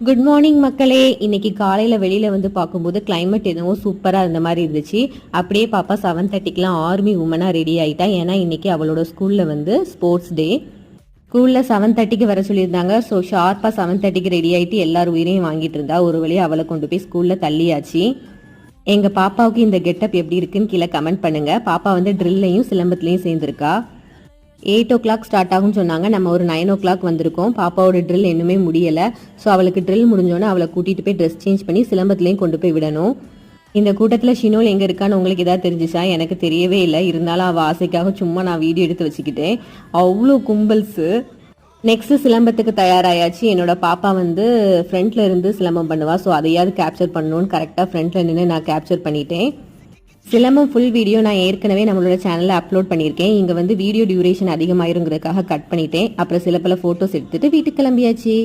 Good morning மக்களே. இன்னைக்கு காலையில் வெளியில் வந்து பார்க்கும்போது கிளைமேட் என்னவோ சூப்பராக இருந்த மாதிரி இருந்துச்சு. அப்படியே பாப்பா 7:30க்குலாம் ஆர்மி உமனாக ரெடி ஆகிட்டா. ஏன்னா இன்னைக்கு அவளோட ஸ்கூலில் வந்து ஸ்போர்ட்ஸ் டே. ஸ்கூலில் 7:30க்கு வர சொல்லியிருந்தாங்க. ஸோ ஷார்ப்பாக 7:30க்கு ரெடி ஆகிட்டு எல்லார் உயிரையும் வாங்கிட்டு இருந்தா. ஒரு வழியாக அவளை கொண்டு போய் ஸ்கூலில் தள்ளியாச்சு. எங்கள் பாப்பாவுக்கு இந்த கெட்டப் எப்படி இருக்குன்னு கீழே கமெண்ட் பண்ணுங்கள். பாப்பா வந்து ட்ரில்லையும் சிலம்பத்துலேயும் சேர்ந்துருக்கா. 8 o'clock ஸ்டார்ட் ஆகும்னு சொன்னாங்க. நம்ம ஒரு 9 o'clock வந்திருக்கோம். பாப்பாவோட ட்ரில் இன்னுமே முடியலை. ஸோ அவளுக்கு ட்ரில் முடிஞ்சோன்னே அவளை கூட்டிகிட்டு போய் ட்ரெஸ் சேஞ்ச் பண்ணி சிலம்பத்துலேயும் கொண்டு போய் விடணும். இந்த கூட்டத்தில் ஷினோல் எங்கே இருக்கான்னு உங்களுக்கு எதாவது தெரிஞ்சிச்சா? எனக்கு தெரியவே இல்லை. இருந்தாலும் அவள் ஆசைக்காக சும்மா நான் வீடியோ எடுத்து வச்சுக்கிட்டேன். அவ்வளோ கும்பல்ஸு. நெக்ஸ்ட் சிலம்பத்துக்கு தயாராயாச்சு. என்னோட பாப்பா வந்து ஃப்ரண்ட்ல இருந்து சிலம்பம் பண்ணுவா. ஸோ அதையாவது கேப்சர் பண்ணணும்னு கரெக்டாக ஃப்ரண்ட்ல நின்று நான் கேப்சர் பண்ணிட்டேன். சிலம்பம் ஃபுல் வீடியோ நான் ஏற்கனவே நம்மளோட சேனலில் அப்லோட் பண்ணியிருக்கேன். இங்கே வந்து வீடியோ டியூரேஷன் அதிகமாயிருங்கிறதுக்காக கட் பண்ணிட்டேன். அப்புறம் சில பல ஃபோட்டோஸ் எடுத்துகிட்டு வீட்டுக்கு கிளம்பியாச்சு.